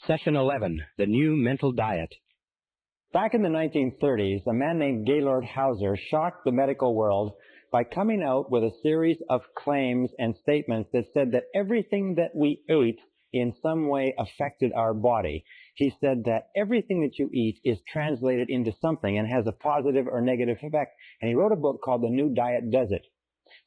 Session 11, The New Mental Diet. Back in the 1930s, a man named Gaylord Hauser shocked the medical world by coming out with a series of claims and statements that said that everything that we ate in some way affected our body. He said that everything that you eat is translated into something and has a positive or negative effect. And he wrote a book called The New Diet Does It.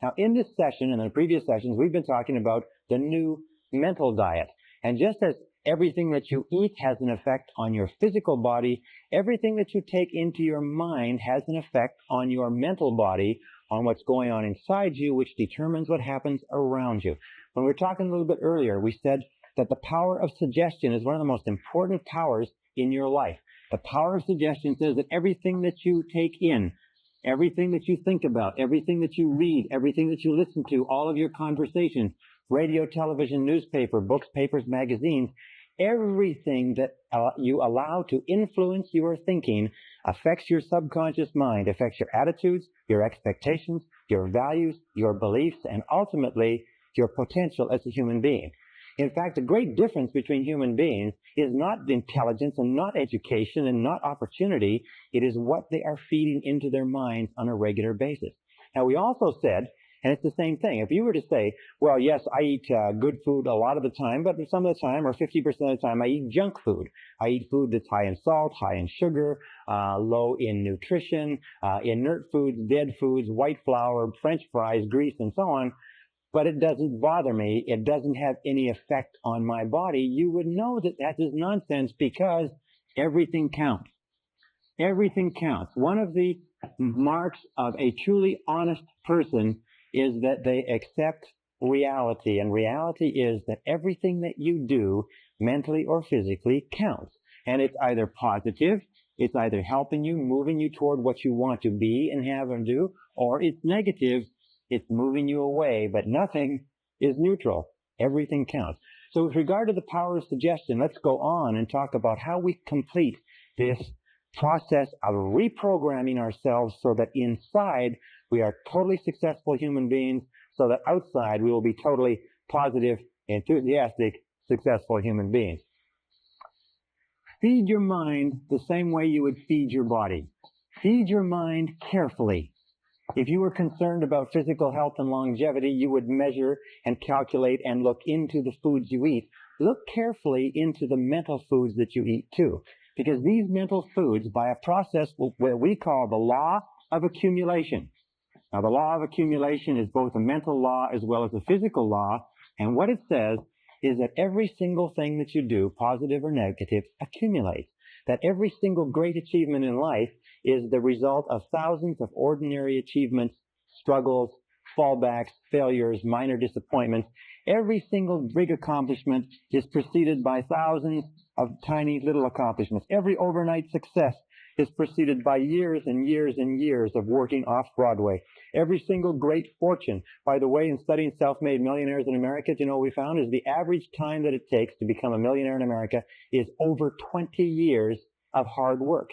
Now, in this session and in the previous sessions, we've been talking about the new mental diet. And just as everything that you eat has an effect on your physical body, everything that you take into your mind has an effect on your mental body, on what's going on inside you, which determines what happens around you. When we were talking a little bit earlier, we said that the power of suggestion is one of the most important powers in your life. The power of suggestion says that everything that you take in, everything that you think about, everything that you read, everything that you listen to, all of your conversations, radio, television, newspaper, books, papers, magazines, everything that you allow to influence your thinking affects your subconscious mind, affects your attitudes, your expectations, your values, your beliefs, and ultimately your potential as a human being. In fact, the great difference between human beings is not intelligence and not education and not opportunity. It is what they are feeding into their minds on a regular basis. Now, we also said, and it's the same thing, if you were to say, well, yes, I eat good food a lot of the time, but some of the time, or 50% of the time, I eat junk food. I eat food that's high in salt, high in sugar, low in nutrition, inert foods, dead foods, white flour, French fries, grease, and so on. But it doesn't bother me. It doesn't have any effect on my body. You would know that that is nonsense because everything counts. Everything counts. One of the marks of a truly honest person is that they accept reality. And reality is that everything that you do, mentally or physically, counts. And it's either positive, it's either helping you, moving you toward what you want to be and have and do, or it's negative, it's moving you away, but nothing is neutral. Everything counts. So with regard to the power of suggestion, let's go on and talk about how we complete this process of reprogramming ourselves so that inside we are totally successful human beings, so that outside we will be totally positive, enthusiastic, successful human beings. Feed your mind the same way you would feed your body. Feed your mind carefully. If you were concerned about physical health and longevity, you would measure and calculate and look into the foods you eat. Look carefully into the mental foods that you eat too, because these mental foods, by a process what we call the law of accumulation. Now, the law of accumulation is both a mental law as well as a physical law, and what it says is that every single thing that you do, positive or negative, accumulates. That every single great achievement in life is the result of thousands of ordinary achievements, struggles, fallbacks, failures, minor disappointments. Every single big accomplishment is preceded by thousands of tiny little accomplishments. Every overnight success is preceded by years and years and years of working off-Broadway. Every single great fortune. By the way, in studying self-made millionaires in America, you know what we found is the average time that it takes to become a millionaire in America is over 20 years of hard work.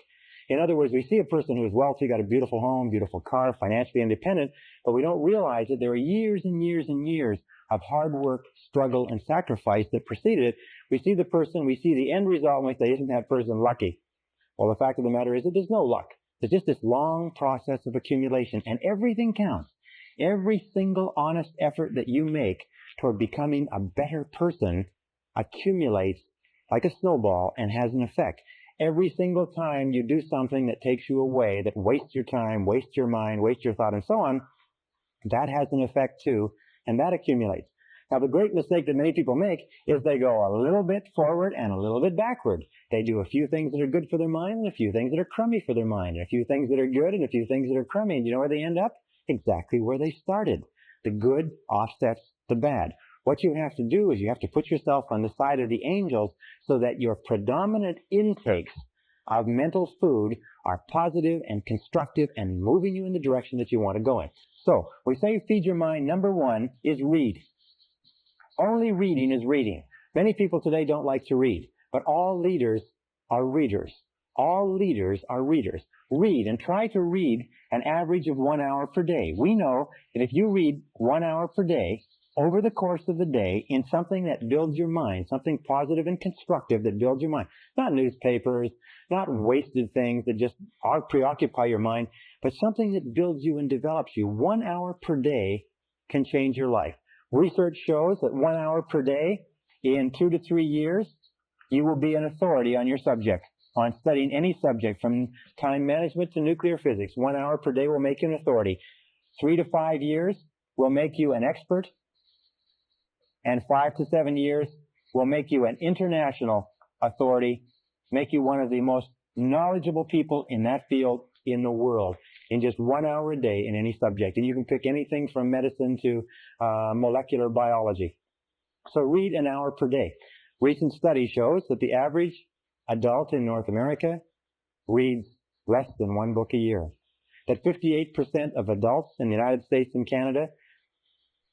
In other words, we see a person who is wealthy, got a beautiful home, beautiful car, financially independent, but we don't realize that there are years and years and years of hard work, struggle, and sacrifice that preceded it. We see the person, we see the end result, and we say, isn't that person lucky? Well, the fact of the matter is that there's no luck. There's just this long process of accumulation, and everything counts. Every single honest effort that you make toward becoming a better person accumulates like a snowball and has an effect. Every single time you do something that takes you away, that wastes your time, wastes your mind, wastes your thought, and so on, that has an effect too, and that accumulates. Now, the great mistake that many people make is they go a little bit forward and a little bit backward. They do a few things that are good for their mind and a few things that are crummy for their mind, and a few things that are good and a few things that are crummy. And you know where they end up? Exactly where they started. The good offsets the bad. What you have to do is you have to put yourself on the side of the angels so that your predominant intakes of mental food are positive and constructive and moving you in the direction that you want to go in. So, we say feed your mind. Number one is read. Only reading is reading. Many people today don't like to read, but all leaders are readers. All leaders are readers. Read and try to read an average of 1 hour per day. We know that if you read 1 hour per day, over the course of the day in something that builds your mind, something positive and constructive that builds your mind. Not newspapers, not wasted things that just preoccupy your mind, but something that builds you and develops you. 1 hour per day can change your life. Research shows that 1 hour per day, in 2 to 3 years, you will be an authority on your subject, on studying any subject from time management to nuclear physics. 1 hour per day will make you an authority. 3 to 5 years will make you an expert, and 5 to 7 years will make you an international authority, make you one of the most knowledgeable people in that field in the world, in just 1 hour a day in any subject. And you can pick anything from medicine to molecular biology. So read an hour per day. Recent study shows that the average adult in North America reads less than 1 book a year. That 58% of adults in the United States and Canada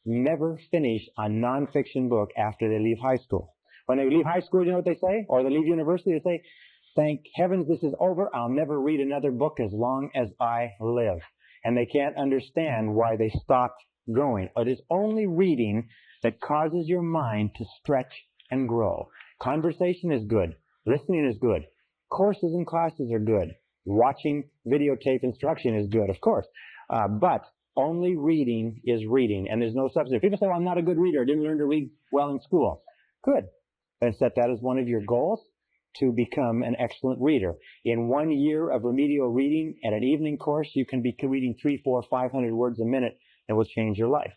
never finish a nonfiction book after they leave high school. When they leave high school, you know what they say? Or they leave university, they say, thank heavens this is over. I'll never read another book as long as I live. And they can't understand why they stopped growing. It is only reading that causes your mind to stretch and grow. Conversation is good. Listening is good. Courses and classes are good. Watching videotape instruction is good, of course. But only reading is reading, and there's no substitute. People say, well, I'm not a good reader. I didn't learn to read well in school. Good. Then set that as one of your goals to become an excellent reader. In 1 year of remedial reading at an evening course, you can be reading 300, 400, 500 words a minute, and it will change your life.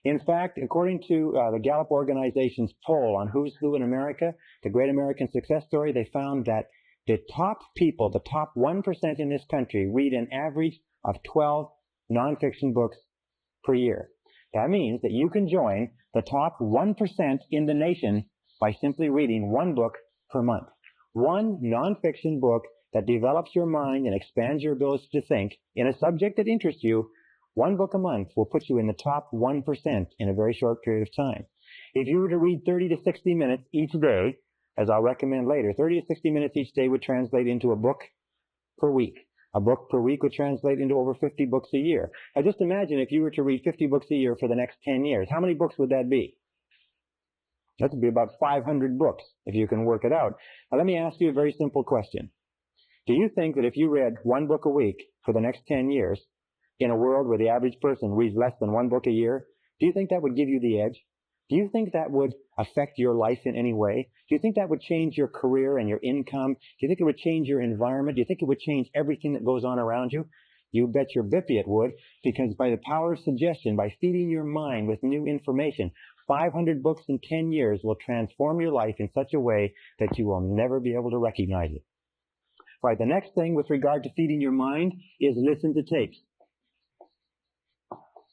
In fact, according to the Gallup organization's poll on who's who in America, the Great American Success Story, they found that the top people, the top 1% in this country, read an average of 12 nonfiction books per year. That means that you can join the top 1% in the nation by simply reading 1 book per month. 1 nonfiction book that develops your mind and expands your ability to think in a subject that interests you. 1 book a month will put you in the top 1% in a very short period of time. If you were to read 30 to 60 minutes each day, as I'll recommend later, 30 to 60 minutes each day would translate into a book per week. A book per week would translate into over 50 books a year. Now just imagine if you were to read 50 books a year for the next 10 years. How many books would that be? That would be about 500 books if you can work it out. Now let me ask you a very simple question. Do you think that if you read 1 book a week for the next 10 years, in a world where the average person reads less than 1 book a year, do you think that would give you the edge? Do you think that would affect your life in any way? Do you think that would change your career and your income? Do you think it would change your environment? Do you think it would change everything that goes on around you? You bet your bippy it would, because by the power of suggestion, by feeding your mind with new information, 500 books in 10 years will transform your life in such a way that you will never be able to recognize it. All right, the next thing with regard to feeding your mind is listen to tapes.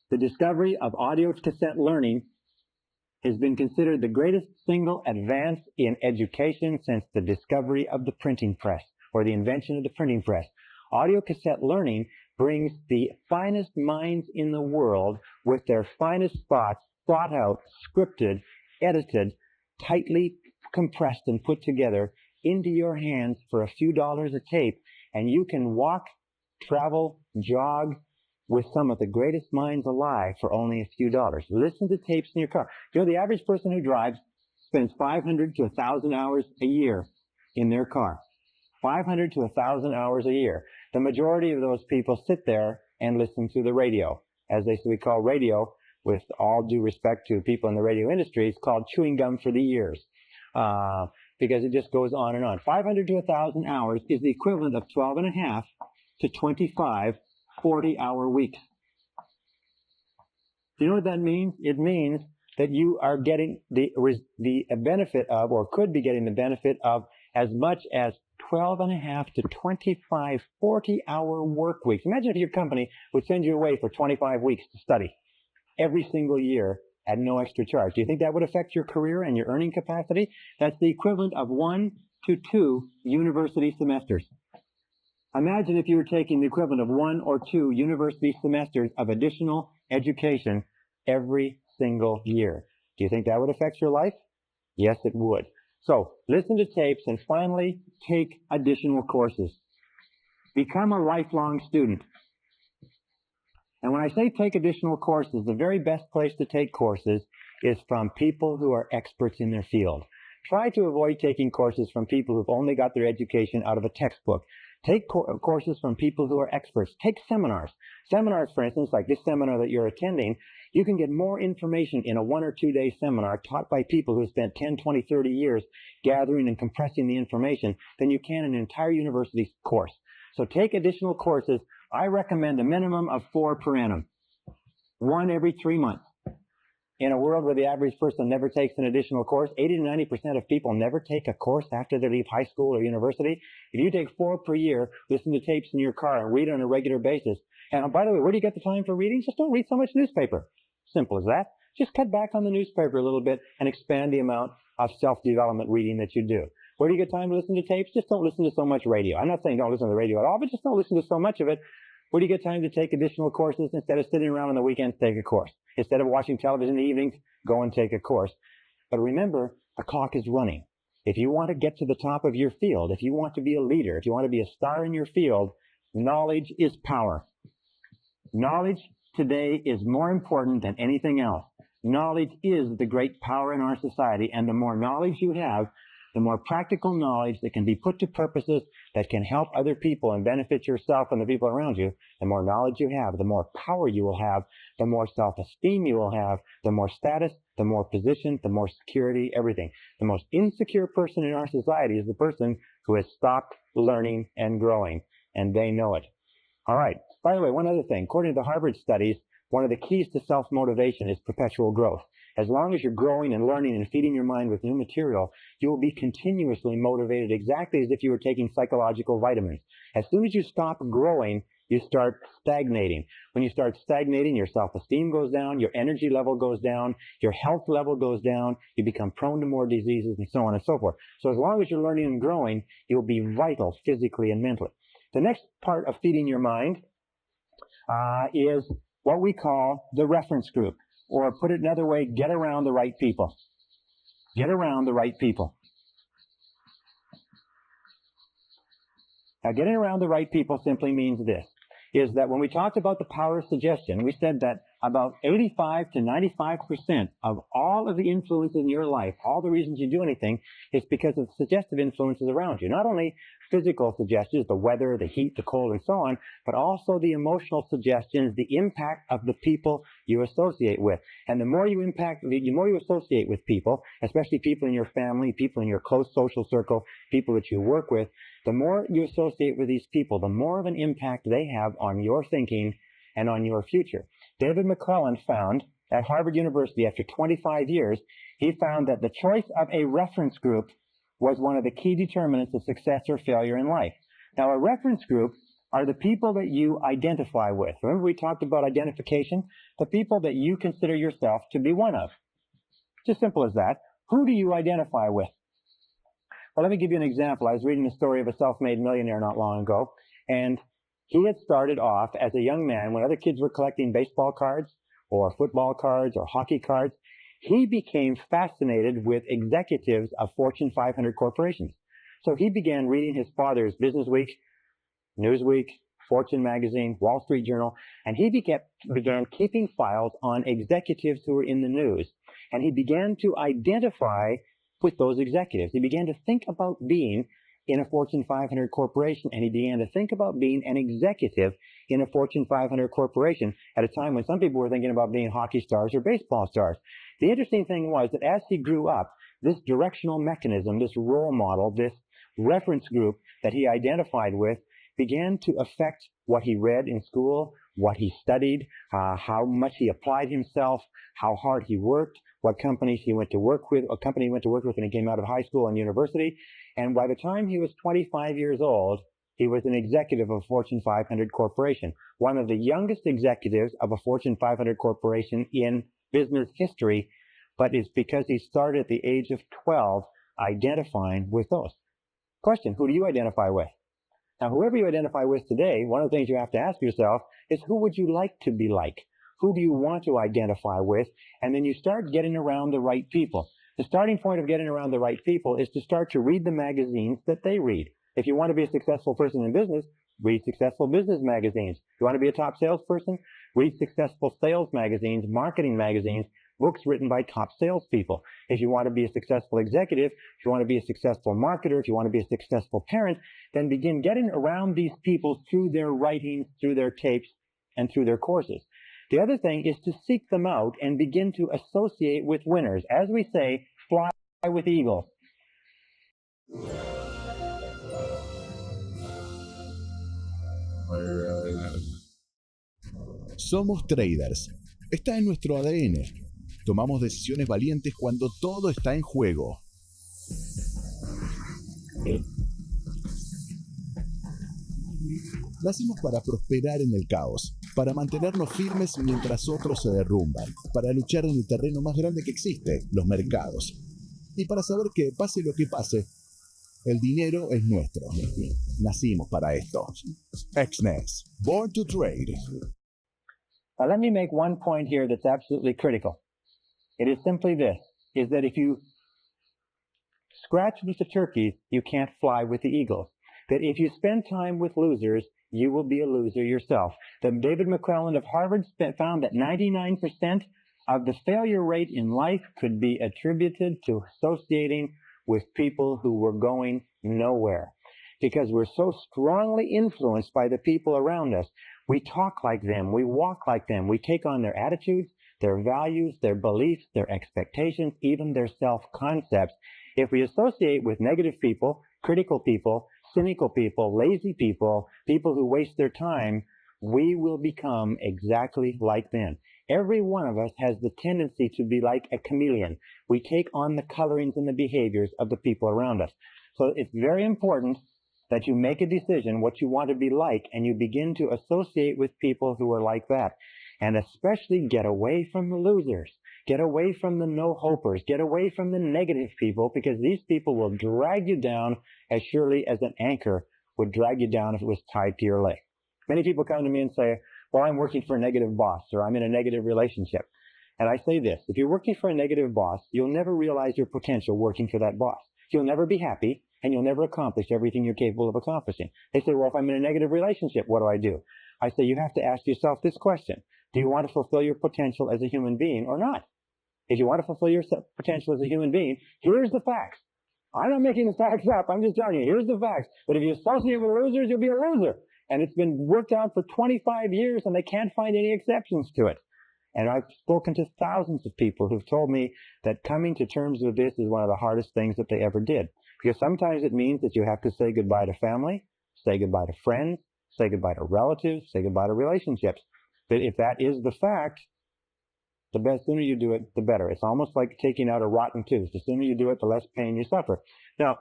The discovery of audio cassette learning has been considered the greatest single advance in education since the discovery of the printing press, or the invention of the printing press. Audio cassette learning brings the finest minds in the world with their finest thoughts thought out, scripted, edited, tightly compressed and put together into your hands for a few dollars a tape, and you can walk, travel, jog with some of the greatest minds alive for only a few dollars. Listen to tapes in your car. You know, the average person who drives spends 500 to 1,000 hours a year in their car. 500 to 1,000 hours a year. The majority of those people sit there and listen to the radio. As we call radio, with all due respect to people in the radio industry, it's called chewing gum for the ears. Because it just goes on and on. 500 to 1,000 hours is the equivalent of 12 and a half to 25 40-hour weeks. Do you know what that means? It means that you are getting the benefit of, or could be getting the benefit of, as much as 12 and a half to 25 40-hour work weeks. Imagine if your company would send you away for 25 weeks to study every single year at no extra charge. Do you think that would affect your career and your earning capacity? That's the equivalent of 1 to 2 university semesters. Imagine if you were taking the equivalent of 1 or 2 university semesters of additional education every single year. Do you think that would affect your life? Yes, it would. So, listen to tapes and finally take additional courses. Become a lifelong student. And when I say take additional courses, the very best place to take courses is from people who are experts in their field. Try to avoid taking courses from people who've only got their education out of a textbook. Take courses from people who are experts. Take seminars. Seminars, for instance, like this seminar that you're attending, you can get more information in a 1 or 2 day seminar taught by people who spent 10, 20, 30 years gathering and compressing the information than you can in an entire university course. So take additional courses. I recommend a minimum of 4 per annum, 1 every 3 months. In a world where the average person never takes an additional course, 80 to 90% of people never take a course after they leave high school or university. If you take 4 per year, listen to tapes in your car and read on a regular basis. And by the way, where do you get the time for reading? Just don't read so much newspaper. Simple as that. Just cut back on the newspaper a little bit and expand the amount of self-development reading that you do. Where do you get time to listen to tapes? Just don't listen to so much radio. I'm not saying don't listen to the radio at all, but just don't listen to so much of it. Where do you get time to take additional courses? Instead of sitting around on the weekends, take a course. Instead of watching television in the evenings, go and take a course. But remember, the clock is running. If you want to get to the top of your field, if you want to be a leader, if you want to be a star in your field, knowledge is power. Knowledge today is more important than anything else. Knowledge is the great power in our society, and the more knowledge you have, the more practical knowledge that can be put to purposes that can help other people and benefit yourself and the people around you, the more knowledge you have, the more power you will have, the more self-esteem you will have, the more status, the more position, the more security, everything. The most insecure person in our society is the person who has stopped learning and growing, and they know it. All right. By the way, one other thing. According to the Harvard studies, one of the keys to self-motivation is perpetual growth. As long as you're growing and learning and feeding your mind with new material, you will be continuously motivated exactly as if you were taking psychological vitamins. As soon as you stop growing, you start stagnating. When you start stagnating, your self-esteem goes down, your energy level goes down, your health level goes down, you become prone to more diseases, and so on and so forth. So as long as you're learning and growing, you'll be vital physically and mentally. The next part of feeding your mind is what we call the reference group. Or put it another way, get around the right people. Get around the right people. Now, getting around the right people simply means this, is that when we talked about the power of suggestion, we said that about 85 to 95% of all of the influences in your life, all the reasons you do anything, is because of suggestive influences around you. Not only physical suggestions, the weather, the heat, the cold, and so on, but also the emotional suggestions, the impact of the people you associate with. And the more you associate with people, especially people in your family, people in your close social circle, people that you work with, the more you associate with these people, the more of an impact they have on your thinking and on your future. David McClellan found at Harvard University after 25 years, he found that the choice of a reference group was one of the key determinants of success or failure in life. Now, a reference group are the people that you identify with. Remember we talked about identification? The people that you consider yourself to be one of. It's as simple as that. Who do you identify with? Well, let me give you an example. I was reading the story of a self-made millionaire not long ago, and he had started off as a young man when other kids were collecting baseball cards or football cards or hockey cards. He became fascinated with executives of Fortune 500 corporations. So he began reading his father's Business Week, Newsweek, Fortune magazine, Wall Street Journal, and he began keeping files on executives who were in the news. And he began to identify with those executives. He began to think about being in a Fortune 500 corporation, and he began to think about being an executive in a Fortune 500 corporation at a time when some people were thinking about being hockey stars or baseball stars. The interesting thing was that as he grew up, this directional mechanism, this role model, this reference group that he identified with began to affect what he read in school, what he studied, how much he applied himself, how hard he worked, what companies he went to work with, what company he went to work with when he came out of high school and university. And by the time he was 25 years old, he was an executive of a Fortune 500 corporation, one of the youngest executives of a Fortune 500 corporation in business history, but it's because he started at the age of 12 identifying with those. Question, who do you identify with? Now, whoever you identify with today, one of the things you have to ask yourself is, who would you like to be like? Who do you want to identify with? And then you start getting around the right people. The starting point of getting around the right people is to start to read the magazines that they read. If you want to be a successful person in business, read successful business magazines. If you want to be a top salesperson, Read successful sales magazines, marketing magazines, books written by top salespeople. If you want to be a successful executive, if you want to be a successful marketer, if you want to be a successful parent, then begin getting around these people through their writings, through their tapes, and through their courses. The other thing is to seek them out and begin to associate with winners. As we say, fly with eagles. Somos traders. Está en nuestro ADN. Tomamos decisiones valientes cuando todo está en juego. Nacimos para prosperar en el caos, para mantenernos firmes mientras otros se derrumban, para luchar en el terreno más grande que existe, los mercados. Y para saber que pase lo que pase, el dinero es nuestro. Nacimos para esto. XNES, Born to Trade. Now let me make one point here that's absolutely critical. It is simply this, is that if you scratch with the turkeys, you can't fly with the eagles. That if you spend time with losers, you will be a loser yourself. That David McClelland of Harvard found that 99% of the failure rate in life could be attributed to associating with people who were going nowhere. Because we're so strongly influenced by the people around us. We talk like them, we walk like them, we take on their attitudes, their values, their beliefs, their expectations, even their self-concepts. If we associate with negative people, critical people, cynical people, lazy people, people who waste their time, we will become exactly like them. Every one of us has the tendency to be like a chameleon. We take on the colorings and the behaviors of the people around us. So it's very important that you make a decision what you want to be like, and you begin to associate with people who are like that. And especially get away from the losers. Get away from the no-hopers. Get away from the negative people, because these people will drag you down as surely as an anchor would drag you down if it was tied to your leg. Many people come to me and say, well, I'm working for a negative boss, or I'm in a negative relationship. And I say this, if you're working for a negative boss, you'll never realize your potential working for that boss. You'll never be happy, and you'll never accomplish everything you're capable of accomplishing. They say, well, if I'm in a negative relationship, what do? I say, you have to ask yourself this question. Do you want to fulfill your potential as a human being or not? If you want to fulfill your potential as a human being, here's the facts. I'm not making the facts up. I'm just telling you, here's the facts. But if you associate with losers, you'll be a loser. And it's been worked out for 25 years, and they can't find any exceptions to it. And I've spoken to thousands of people who've told me that coming to terms with this is one of the hardest things that they ever did. Because sometimes it means that you have to say goodbye to family, say goodbye to friends, say goodbye to relatives, say goodbye to relationships. But if that is the fact, the sooner you do it, the better. It's almost like taking out a rotten tooth. The sooner you do it, the less pain you suffer. Now,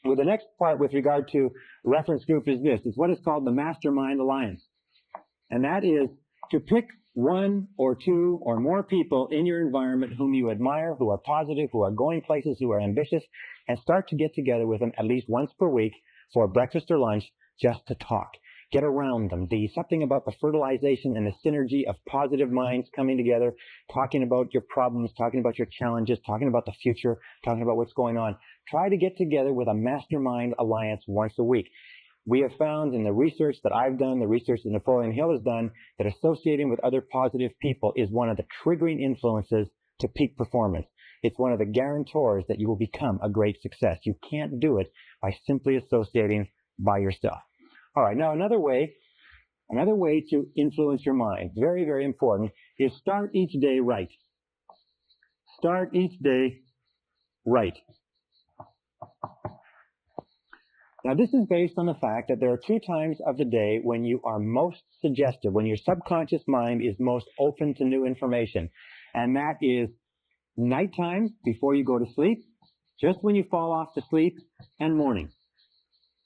with the next part with regard to reference group is this. It's what is called the Mastermind Alliance. And that is to pick one or two or more people in your environment whom you admire, who are positive, who are going places, who are ambitious, and start to get together with them at least once per week for breakfast or lunch just to talk. Get around them. Something about the fertilization and the synergy of positive minds coming together, talking about your problems, talking about your challenges, talking about the future, talking about what's going on. Try to get together with a mastermind alliance once a week. We have found in the research that I've done, the research that Napoleon Hill has done, that associating with other positive people is one of the triggering influences to peak performance. It's one of the guarantors that you will become a great success. You can't do it by simply associating by yourself. All right, now another way to influence your mind, very, very important, is start each day right. Start each day right. Now, this is based on the fact that there are two times of the day when you are most suggestive, when your subconscious mind is most open to new information. And that is nighttime before you go to sleep, just when you fall off to sleep, and morning.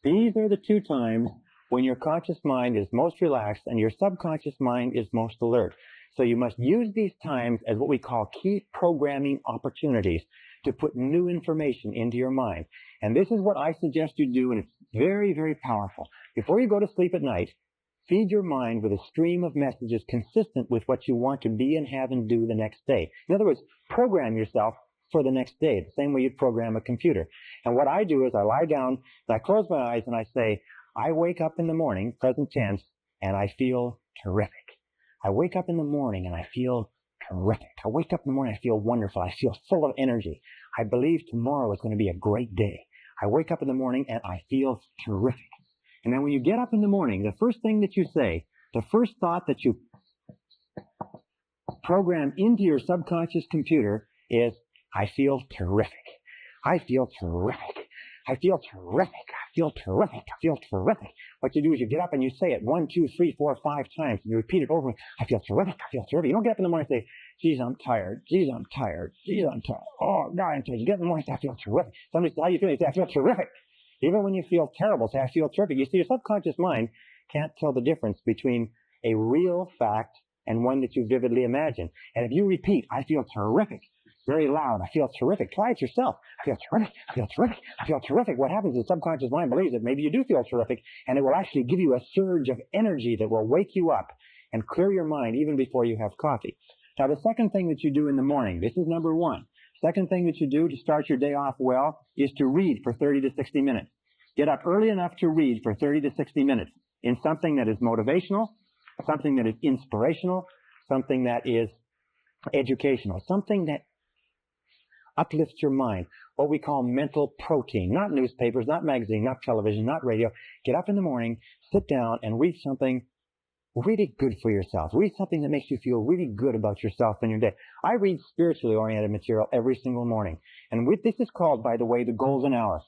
These are the two times when your conscious mind is most relaxed and your subconscious mind is most alert. So you must use these times as what we call key programming opportunities to put new information into your mind. And this is what I suggest you do, and it's very, very powerful. Before you go to sleep at night, feed your mind with a stream of messages consistent with what you want to be and have and do the next day. In other words, program yourself for the next day, the same way you'd program a computer. And what I do is I lie down, and I close my eyes, and I say, I wake up in the morning, present tense, and I feel terrific. I wake up in the morning and I feel terrific. I wake up in the morning, I feel wonderful. I feel full of energy. I believe tomorrow is going to be a great day. I wake up in the morning and I feel terrific. And then when you get up in the morning, the first thing that you say, the first thought that you program into your subconscious computer is, I feel terrific. I feel terrific. I feel terrific. I feel terrific. I feel terrific. What you do is you get up and you say it 1, 2, 3, 4, 5 times. And you repeat it over. I feel terrific. I feel terrific. You don't get up in the morning and say, geez, I'm tired. Geez, I'm tired. Geez, I'm tired. Oh, God, I'm tired. You get up in the morning and say, I feel terrific. Somebody says, how you feel? You say, I feel terrific. Even when you feel terrible, say, I feel terrific. You see, your subconscious mind can't tell the difference between a real fact and one that you vividly imagine. And if you repeat, I feel terrific, very loud, I feel terrific, try it yourself. I feel terrific, I feel terrific, I feel terrific. What happens is the subconscious mind believes that maybe you do feel terrific, and it will actually give you a surge of energy that will wake you up and clear your mind even before you have coffee. Now, the second thing that you do in the morning, this is number one. Second thing that you do to start your day off well is to read for 30 to 60 minutes. Get up early enough to read for 30 to 60 minutes in something that is motivational, something that is inspirational, something that is educational, something that uplifts your mind, what we call mental protein, not newspapers, not magazines, not television, not radio. Get up in the morning, sit down, and read something really good for yourself. Read something that makes you feel really good about yourself and your day. I read spiritually oriented material every single morning. And this is called, by the way, the golden hour.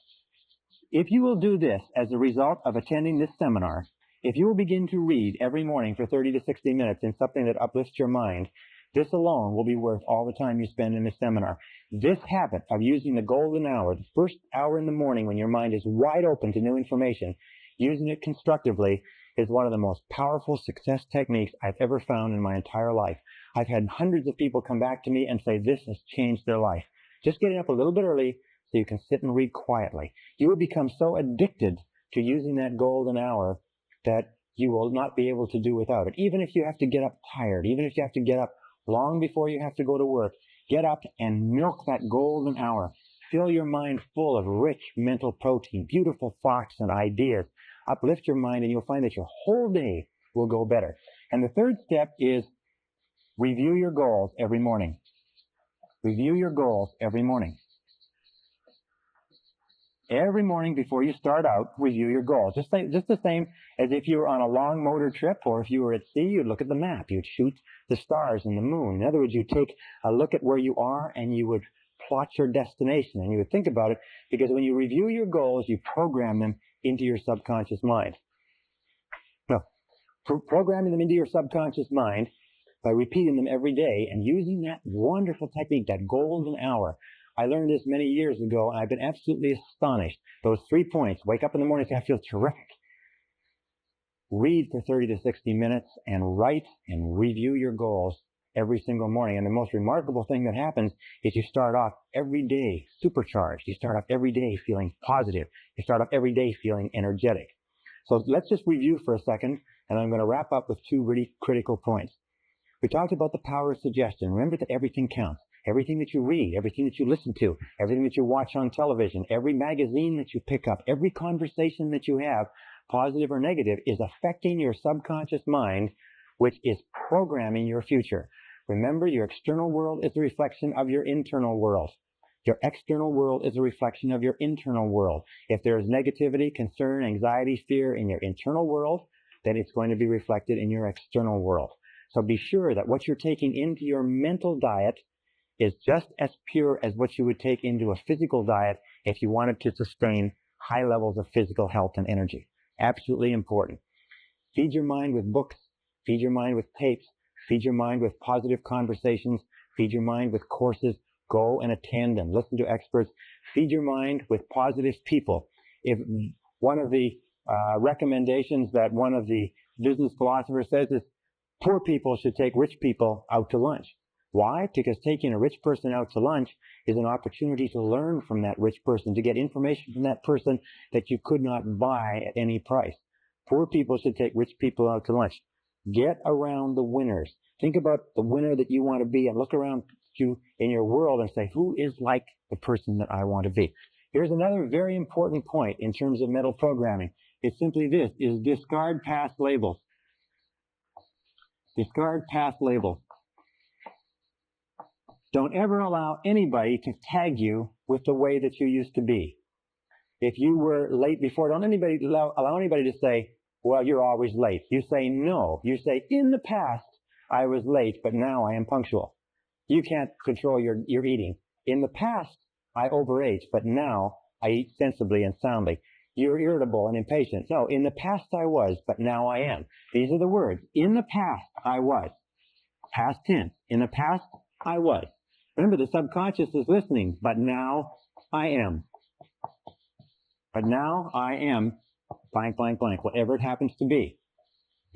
If you will do this as a result of attending this seminar, if you will begin to read every morning for 30 to 60 minutes in something that uplifts your mind, this alone will be worth all the time you spend in this seminar. This habit of using the golden hour, the first hour in the morning when your mind is wide open to new information, using it constructively, is one of the most powerful success techniques I've ever found in my entire life. I've had hundreds of people come back to me and say this has changed their life. Just getting up a little bit early so you can sit and read quietly. You will become so addicted to using that golden hour that you will not be able to do without it. Even if you have to get up tired, even if you have to get up long before you have to go to work, get up and milk that golden hour. Fill your mind full of rich mental protein, beautiful thoughts and ideas. Uplift your mind and you'll find that your whole day will go better. And the third step is review your goals every morning. Review your goals every morning. Every morning before you start out, review your goals. Just the same as if you were on a long motor trip, or if you were at sea, you'd look at the map. You'd shoot the stars and the moon. In other words, you'd take a look at where you are and you would plot your destination and you would think about it, because when you review your goals, you program them into your subconscious mind. Now, programming them into your subconscious mind by repeating them every day and using that wonderful technique, that golden hour. I learned this many years ago, and I've been absolutely astonished. Those 3 points: wake up in the morning and say, I feel terrific. Read for 30 to 60 minutes and write and review your goals every single morning. And the most remarkable thing that happens is you start off every day supercharged. You start off every day feeling positive. You start off every day feeling energetic. So let's just review for a second, and I'm going to wrap up with 2 really critical points. We talked about the power of suggestion. Remember that everything counts. Everything that you read, everything that you listen to, everything that you watch on television, every magazine that you pick up, every conversation that you have, positive or negative, is affecting your subconscious mind, which is programming your future. Remember, your external world is a reflection of your internal world. Your external world is a reflection of your internal world. If there is negativity, concern, anxiety, fear in your internal world, then it's going to be reflected in your external world. So be sure that what you're taking into your mental diet is just as pure as what you would take into a physical diet if you wanted to sustain high levels of physical health and energy. Absolutely important. Feed your mind with books. Feed your mind with tapes. Feed your mind with positive conversations. Feed your mind with courses. Go and attend and listen to experts. Feed your mind with positive people. If one of the recommendations that one of the business philosophers says is poor people should take rich people out to lunch. Why? Because taking a rich person out to lunch is an opportunity to learn from that rich person, to get information from that person that you could not buy at any price. Poor people should take rich people out to lunch. Get around the winners. Think about the winner that you want to be and look around you in your world and say, who is like the person that I want to be? Here's another very important point in terms of mental programming. It's simply this, is discard past labels. Discard past labels. Don't ever allow anybody to tag you with the way that you used to be. If you were late before, don't allow anybody to say, well, you're always late. You say no. You say, in the past, I was late, but now I am punctual. You can't control your eating. In the past, I overate, but now I eat sensibly and soundly. You're irritable and impatient. No, in the past I was, but now I am. These are the words. In the past, I was. Past tense. In the past, I was. Remember, the subconscious is listening, but now I am. But now I am blank, blank, blank, whatever it happens to be.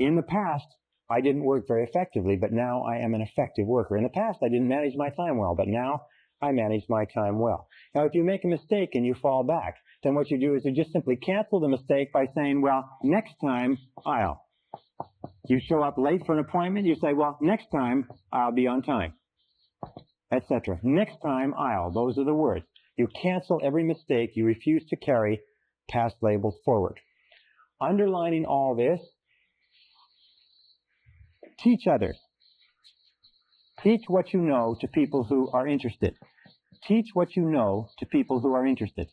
In the past, I didn't work very effectively, but now I am an effective worker. In the past, I didn't manage my time well, but now I manage my time well. Now, if you make a mistake and you fall back, then what you do is you just simply cancel the mistake by saying, well, next time I'll. You show up late for an appointment, you say, well, next time I'll be on time, etc. Next time I'll. Those are the words. You cancel every mistake. You refuse to carry past labels forward. Underlining all this, teach others. Teach what you know to people who are interested. Teach what you know to people who are interested.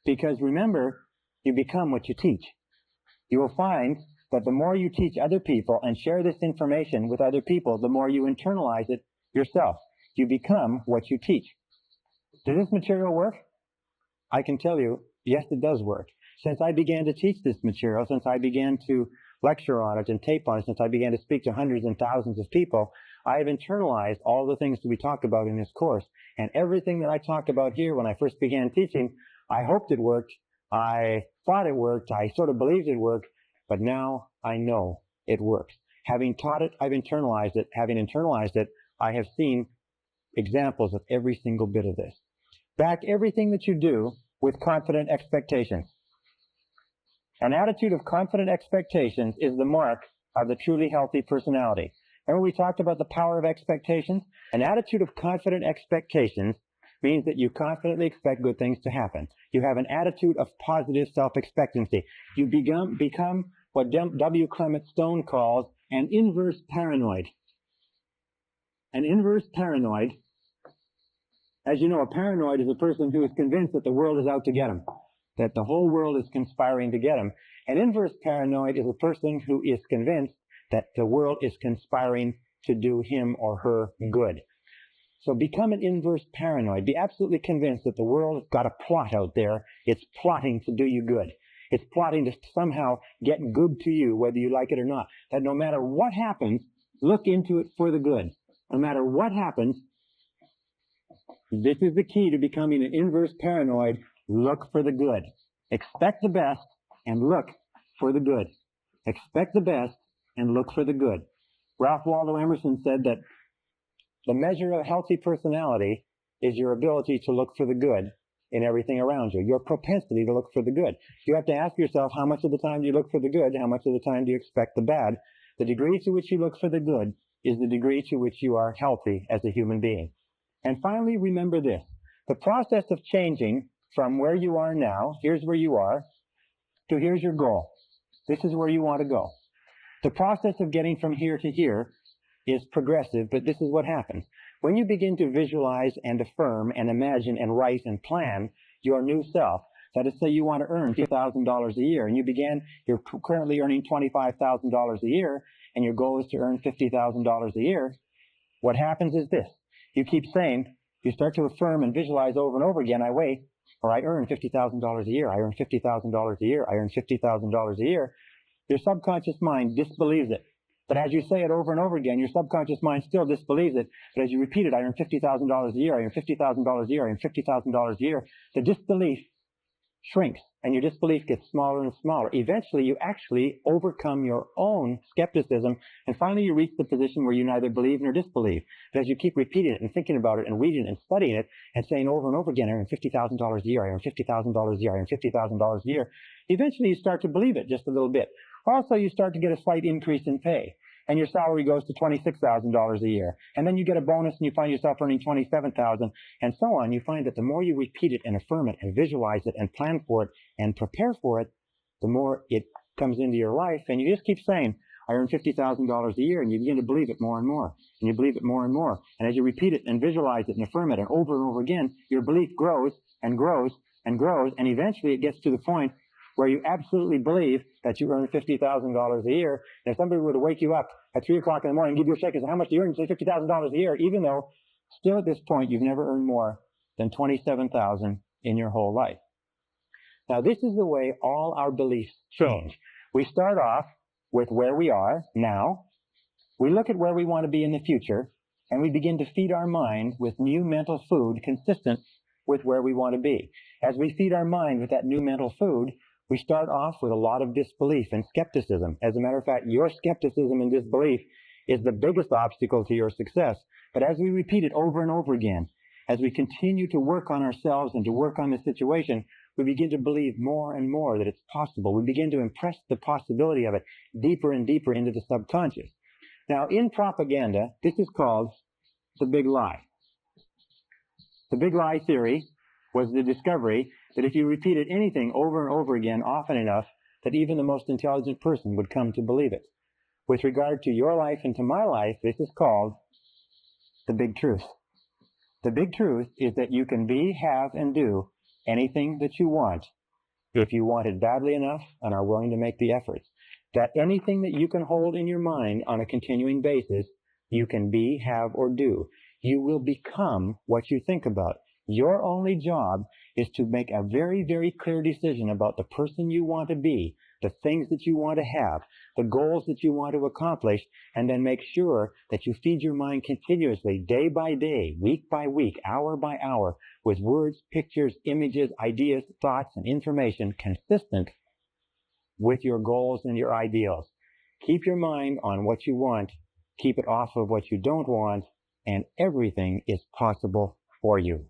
Because remember, you become what you teach. You will find that the more you teach other people and share this information with other people, the more you internalize it yourself. You become what you teach. Does this material work? I can tell you, yes, it does work. Since I began to teach this material, since I began to lecture on it and tape on it, since I began to speak to hundreds and thousands of people, I have internalized all the things that we talk about in this course. And everything that I talk about here when I first began teaching, I hoped it worked. I thought it worked. I sort of believed it worked. But now I know it works. Having taught it, I've internalized it. Having internalized it, I have seen examples of every single bit of this. Back everything that you do with confident expectations. An attitude of confident expectations is the mark of the truly healthy personality. Remember we talked about the power of expectations? An attitude of confident expectations means that you confidently expect good things to happen. You have an attitude of positive self-expectancy. You become what W. Clement Stone calls an inverse paranoid. An inverse paranoid, as you know, a paranoid is a person who is convinced that the world is out to get him, that the whole world is conspiring to get him. An inverse paranoid is a person who is convinced that the world is conspiring to do him or her good. So become an inverse paranoid. Be absolutely convinced that the world has got a plot out there. It's plotting to do you good. It's plotting to somehow get good to you, whether you like it or not. That no matter what happens, look into it for the good. No matter what happens, this is the key to becoming an inverse paranoid. Look for the good. Expect the best and look for the good. Expect the best and look for the good. Ralph Waldo Emerson said that the measure of a healthy personality is your ability to look for the good in everything around you, your propensity to look for the good. You have to ask yourself, how much of the time do you look for the good? How much of the time do you expect the bad? The degree to which you look for the good is the degree to which you are healthy as a human being. And finally, remember this. The process of changing from where you are now, here's where you are, to here's your goal. This is where you want to go. The process of getting from here to here is progressive, but this is what happens. When you begin to visualize and affirm and imagine and write and plan your new self, that is, say you want to earn $50,000 a year, and you're currently earning $25,000 a year, and your goal is to earn $50,000 a year, what happens is this. You keep saying, you start to affirm and visualize over and over again, I earn $50,000 a year, I earn $50,000 a year, I earn $50,000 a year. Your subconscious mind disbelieves it. But as you say it over and over again, your subconscious mind still disbelieves it. But as you repeat it, I earn $50,000 a year, I earn $50,000 a year, I earn $50,000 a year, the disbelief shrinks and your disbelief gets smaller and smaller. Eventually, you actually overcome your own skepticism, and finally you reach the position where you neither believe nor disbelieve. But as you keep repeating it and thinking about it and reading it and studying it and saying over and over again, I earn $50,000 a year, I earn $50,000 a year, I earn $50,000 a year, eventually you start to believe it just a little bit. Also, you start to get a slight increase in pay, and your salary goes to $26,000 a year. And then you get a bonus and you find yourself earning $27,000, and so on. You find that the more you repeat it and affirm it and visualize it and plan for it and prepare for it, the more it comes into your life. And you just keep saying, I earn $50,000 a year, and you begin to believe it more and more, and you believe it more and more. And as you repeat it and visualize it and affirm it and over again, your belief grows and grows and grows, and eventually it gets to the point where you absolutely believe that you earn $50,000 a year. And if somebody were to wake you up at 3 o'clock in the morning and give you a check and say, how much do you earn? You say $50,000 a year, even though still at this point you've never earned more than $27,000 in your whole life. Now, this is the way all our beliefs change. We start off with where we are now. We look at where we want to be in the future, and we begin to feed our mind with new mental food consistent with where we want to be. As we feed our mind with that new mental food, we start off with a lot of disbelief and skepticism. As a matter of fact, your skepticism and disbelief is the biggest obstacle to your success. But as we repeat it over and over again, as we continue to work on ourselves and to work on the situation, we begin to believe more and more that it's possible. We begin to impress the possibility of it deeper and deeper into the subconscious. Now, in propaganda, this is called the big lie. The big lie theory was the discovery that if you repeated anything over and over again often enough, that even the most intelligent person would come to believe it. With regard to your life and to my life, this is called the big truth. The big truth is that you can be, have, and do anything that you want if you want it badly enough and are willing to make the efforts. That anything that you can hold in your mind on a continuing basis, you can be, have, or do. You will become what you think about. Your only job is to make a very, very clear decision about the person you want to be, the things that you want to have, the goals that you want to accomplish, and then make sure that you feed your mind continuously, day by day, week by week, hour by hour, with words, pictures, images, ideas, thoughts, and information consistent with your goals and your ideals. Keep your mind on what you want, keep it off of what you don't want, and everything is possible for you.